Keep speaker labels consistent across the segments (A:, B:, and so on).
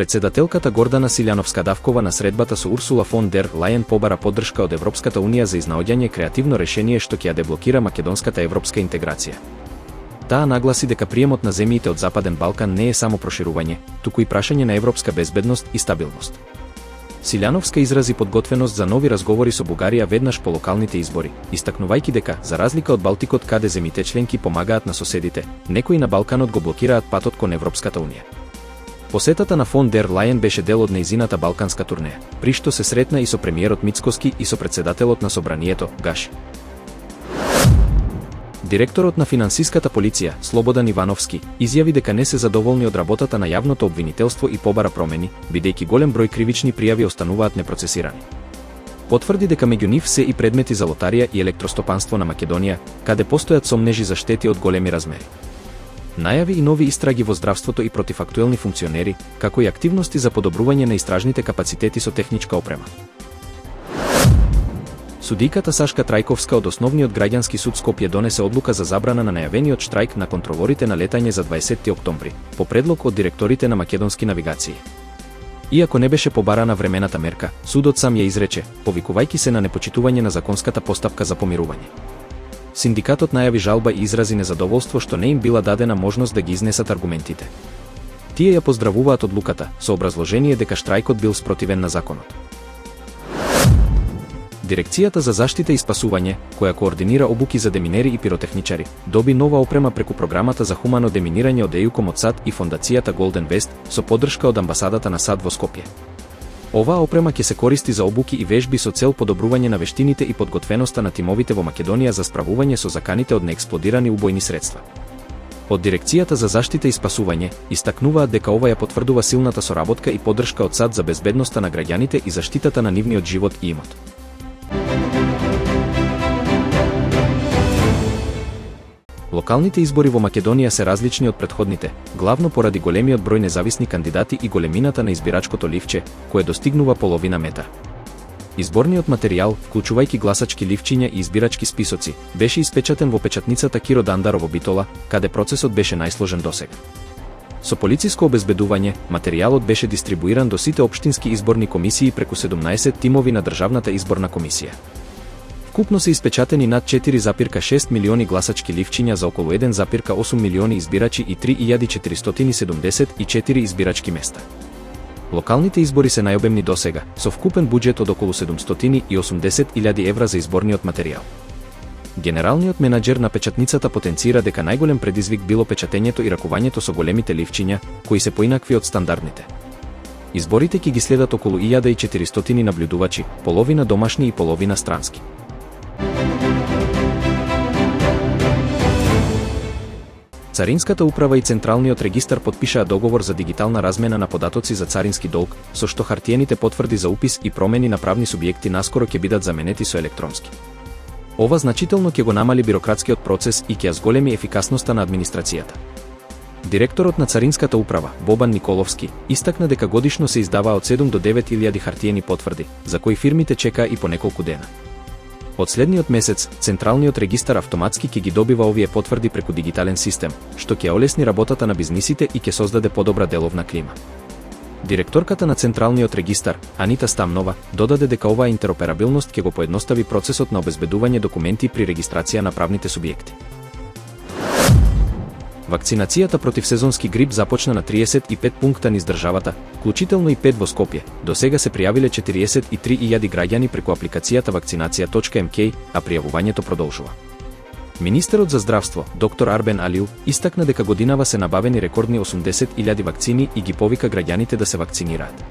A: Председателката Гордана Силјановска-Давкова на средбата со Урсула фон дер Лајен побара поддршка од Европската Унија за изнаоѓање креативно решение што ќе ја деблокира македонската европска интеграција. Таа нагласи дека приемот на земјите од Западен Балкан не е само проширување, туку и прашање на европска безбедност и стабилност. Силјановска изрази подготвеност за нови разговори со Бугарија веднаш по локалните избори, истакнувајќи дека, за разлика од Балтикот каде земите членки помагаат на соседите, некои на Балканот го блокираат патот кон Европската Унија. Посетата на фон дер Лајен беше дел од нејзината балканска турнеја, при што се сретна и со премиерот Мицкоски и со председателот на собранието, Гаш. Директорот на финансиската полиција, Слободан Ивановски, изјави дека не се задоволни од работата на јавното обвинителство и побара промени, бидејќи голем број кривични пријави остануваат непроцесирани. Потврди дека меѓу нив се и предмети за лотарија и електростопанство на Македонија, каде постојат сомнежи за штети од големи размери. Најави и нови истраги во здравството и против актуелни функционери, како и активности за подобрување на истражните капацитети со техничка опрема. Судијката Сашка Трајковска од Основниот граѓански суд Скопје донесе одлука за забрана на најавениот штрајк на контролорите на летање за 20 октомври, по предлог од директорите на Македонски навигации. Иако не беше побарана времената мерка, судот сам ја изрече, повикувајќи се на непочитување на законската постапка за помирување. Синдикатот најави жалба и изрази незадоволство што не им била дадена можност да ги изнесат аргументите. Тие ја поздравуваат одлуката, со образложение дека штрајкот бил спротивен на законот. Дирекцијата за заштита и спасување, која координира обуки за деминери и пиротехничари, доби нова опрема преку програмата за хумано деминирање од ЕЮКОМ од САД и фондацијата Голден Вест, со поддршка од амбасадата на САД во Скопје. Оваа опрема ќе се користи за обуки и вежби со цел подобрување на вештините и подготвеноста на тимовите во Македонија за справување со заканите од неексплодирани убојни средства. Од Дирекцијата за заштита и спасување истакнуваат дека ова ја потврдува силната соработка и поддршка од САД за безбедноста на граѓаните и заштитата на нивниот живот и имот. Локалните избори во Македонија се различни од претходните, главно поради големиот број независни кандидати и големината на избирачкото ливче, кое достигнува половина метар. Изборниот материјал, вклучувајќи гласачки ливчиња и избирачки списоци, беше испечатен во печатницата Киро Дандарово Битола, каде процесот беше најсложен досега. Со полициско обезбедување, материјалот беше дистрибуиран до сите општински изборни комисии преку 17 тимови на Државната изборна комисија. Вкупно се испечатени над 4,6 милиони гласачки ливчиња за околу 1,8 милиони избирачи и 3.474 избирачки места. Локалните избори се најобемни досега, со вкупен буџет од околу 780.000 евра за изборниот материјал. Генералниот менаџер на печатницата потенцира дека најголем предизвик било печатењето и ракувањето со големите ливчиња, кои се поинакви од стандардните. Изборите ќе ги следат околу 1400 наблюдувачи, половина домашни и половина странски. Царинската управа и Централниот регистар потпишаа договор за дигитална размена на податоци за царински долг, со што хартиените потврди за упис и промени на правни субјекти наскоро ќе бидат заменети со електронски. Ова значително ќе го намали бирократскиот процес и ќе ја зголеми ефикасноста на администрацијата. Директорот на Царинската управа, Бобан Николовски, истакна дека годишно се издаваа од 7 до 9.000 хартиени потврди, за кои фирмите чекаа и по неколку дена. Од следниот месец, Централниот регистар автоматски ќе ги добива овие потврди преку дигитален систем, што ќе олесни работата на бизнисите и ќе создаде подобра деловна клима. Директорката на Централниот регистар, Анита Стамнова, додаде дека оваа интероперабилност ќе го поедностави процесот на обезбедување документи при регистрација на правните субјекти. Вакцинацијата против сезонски грип започна на 35 пункта низ државата, вклучително и 5 во Скопје. До сега се пријавиле 43.000 граѓани преку апликацијата вакцинација.mk, а пријавувањето продолжува. Министерот за здравство, доктор Арбен Алиу, истакна дека годинава се набавени рекордни 80.000 вакцини и ги повика граѓаните да се вакцинираат.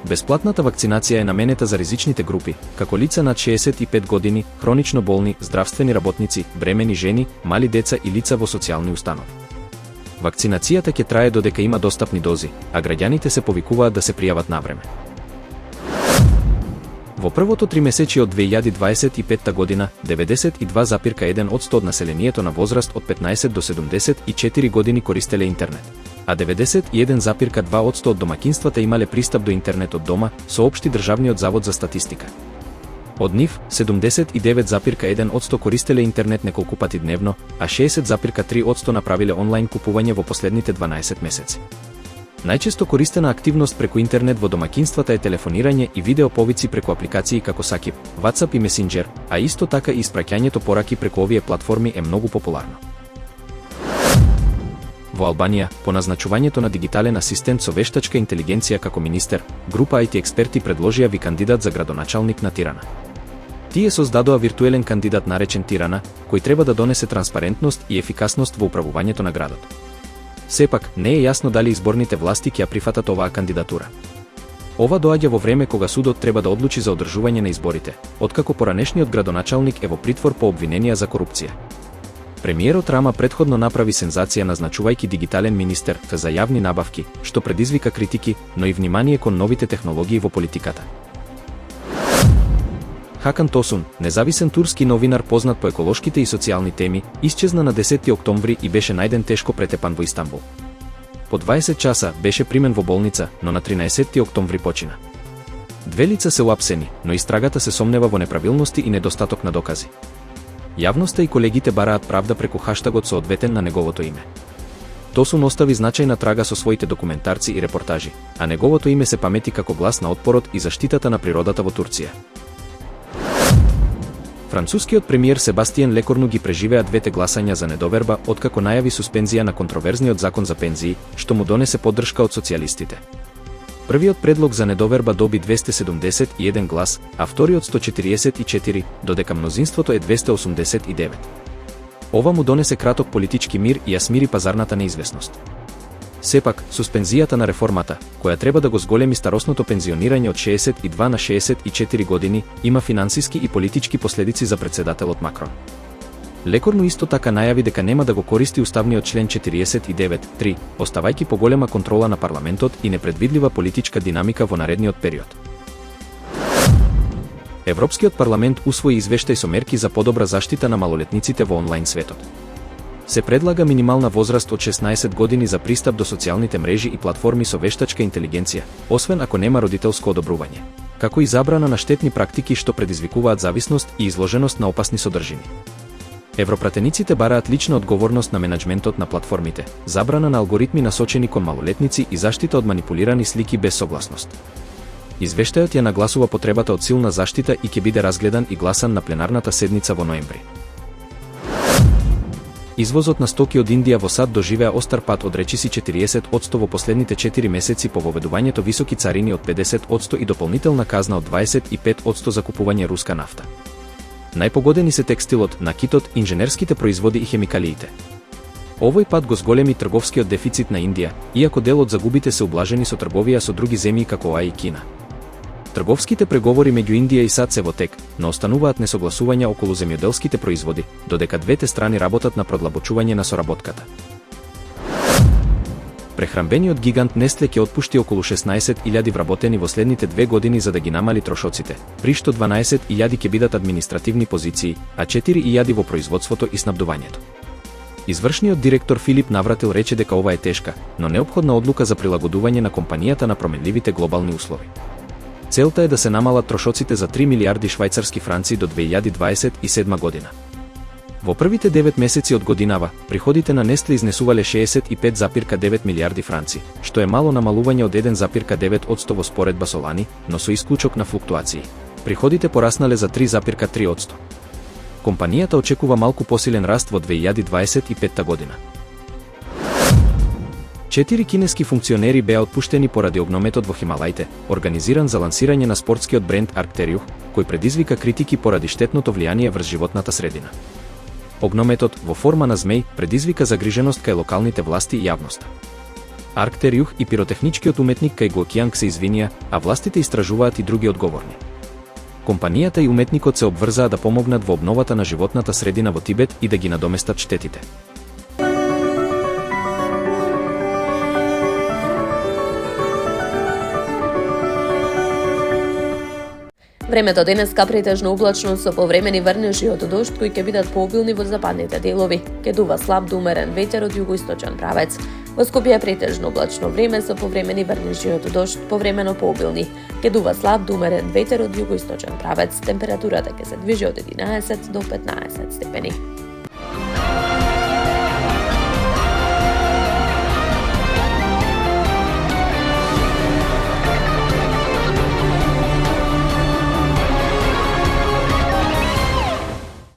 A: Бесплатната вакцинација е наменета за ризичните групи, како лица над 65 години, хронично болни, здравствени работници, бремени жени, мали деца и лица во социјални установи. Вакцинацијата ќе трае додека има достапни дози, а граѓаните се повикуваат да се пријават навреме. Во првото тримесечие од 2025 година, 92,1% од населението на возраст од 15 до 74 години користеле интернет, а 91,2% од домаќинствата имале пристап до интернет од дома, соопшти Државниот завод за статистика. Од нив, 79,1% користеле интернет неколку пати дневно, а 60,3% направиле онлайн купување во последните 12 месеци. Најчесто користена активност преку интернет во домаќинствата е телефонирање и видеоповици преку апликации како Skype, WhatsApp и Messenger, а исто така и испраќањето пораки преку овие платформи е многу популарно. Во Албанија, по назначувањето на дигитален асистент со вештачка интелигенција како министер, група IT експерти предложија ви кандидат за градоначалник на Тирана. Тие создадоа виртуелен кандидат наречен Тирана, кој треба да донесе транспарентност и ефикасност во управувањето на градот. Сепак, не е јасно дали изборните власти ќе ја прифатат оваа кандидатура. Ова доаѓа во време кога судот треба да одлучи за одржување на изборите, откако поранешниот градоначалник е во притвор по обвиненија за корупција. Премиерот Рама претходно направи сензација назначувајќи дигитален министер за јавни набавки, што предизвика критики, но и внимание кон новите технологии во политиката. Хакан Тосун, независен турски новинар познат по еколошките и социјални теми, исчезна на 10 октомври и беше најден тешко претепан во Истанбул. По 20 часа беше примен во болница, но на 13 октомври почина. Две лица се уапсени, но истрагата се сомнева во неправилности и недостаток на докази. Јавноста и колегите бараат правда преку хаштагот соодветен на неговото име. Тосун остави значајна трага со своите документарци и репортажи, а неговото име се памети како глас на отпорот и заштитата на природата во Турција. Францускиот премиер Себастиен Лекорну ги преживеа двете гласања за недоверба откако најави суспензија на контроверзниот закон за пензии, што му донесе поддршка од социјалистите. Првиот предлог за недоверба доби 271 глас, а вториот 144, додека мнозинството е 289. Ова му донесе краток политички мир и ја смири пазарната неизвестност. Сепак, суспензијата на реформата, која треба да го зголеми старосното пензионирање од 62 на 64 години, има финансиски и политички последици за председателот Макрон. Лекорну исто така најави дека нема да го користи уставниот член 49.3, оставајќи поголема контрола на парламентот и непредвидлива политичка динамика во наредниот период. Европскиот парламент усвои извештај со мерки за подобра заштита на малолетниците во онлайн светот. Се предлага минимална возраст од 16 години за пристап до социјалните мрежи и платформи со вештачка интелигенција, освен ако нема родителско одобрување, како и забрана на штетни практики што предизвикуваат зависност и изложеност на опасни содржини. Европратениците бараат лична одговорност на менаџментот на платформите, забрана на алгоритми насочени кон малолетници и заштита од манипулирани слики без согласност. Извештајот ја нагласува потребата од силна заштита и ќе биде разгледан и гласан на пленарната седница во ноември. Извозот на стоки од Индија во САД доживеа остар пат од речиси 40% во последните 4 месеци по воведувањето високи царини од 50% и дополнителна казна од 25% за купување руска нафта. Најпогодени се текстилот, накитот, инженерските производи и хемикалиите. Овој пат го зголеми трговскиот дефицит на Индија, иако дел од загубите се ублажени со трговија со други земји како ОАЕ и Кина. Трговските преговори меѓу Индија и САД се во тек, но остануваат несогласувања околу земјоделските производи, додека двете страни работат на продлабочување на соработката. Прехранбениот гигант Нестле ќе отпушти околу 16.000 вработени во следните 2 години за да ги намали трошоците, при што 12.000 ќе бидат административни позиции, а 4.000 во производството и снабдувањето. Извршниот директор Филип Навратил рече дека ова е тешка, но неопходна одлука за прилагодување на компанијата на променливите глобални услови. Целта е да се намалат трошоците за 3 милиарди швајцарски франци до 2027 година. Во првите 9 месеци од годинава, приходите на Нестле изнесувале 65,9 милиарди франци, што е мало намалување од 1,9% во споредба со лани, но со исклучок на флуктуации. Приходите пораснале за 3,3%. Компанијата очекува малку посилен раст во 2025 година. 4 кинески функционери беа отпуштени поради огнометот во Хималаите, организиран за лансирање на спортскиот бренд Arc'teryx, кој предизвика критики поради штетното влијание врз животната средина. Огнометот, во форма на змеј, предизвика загриженост кај локалните власти и јавноста. Arc'teryx и пиротехничкиот уметник кај Guoqiang се извинија, а властите истражуваат и други одговорни. Компанијата и уметникот се обврзаа да помогнат во обновата на животната средина во Тибет и да ги надоместат штетите.
B: Времето денеска претежно облачно со повремени врнежи од дожд кои ќе бидат пообилни во западните делови. Ќе дува слаб до умерен ветер од југоисточен правец. Во Скопје претежно облачно време со повремени врнежи од дожд, повремено пообилни. Ќе дува слаб до умерен ветер од југоисточен правец. Температурата ќе се движи од 11 до 15 степени.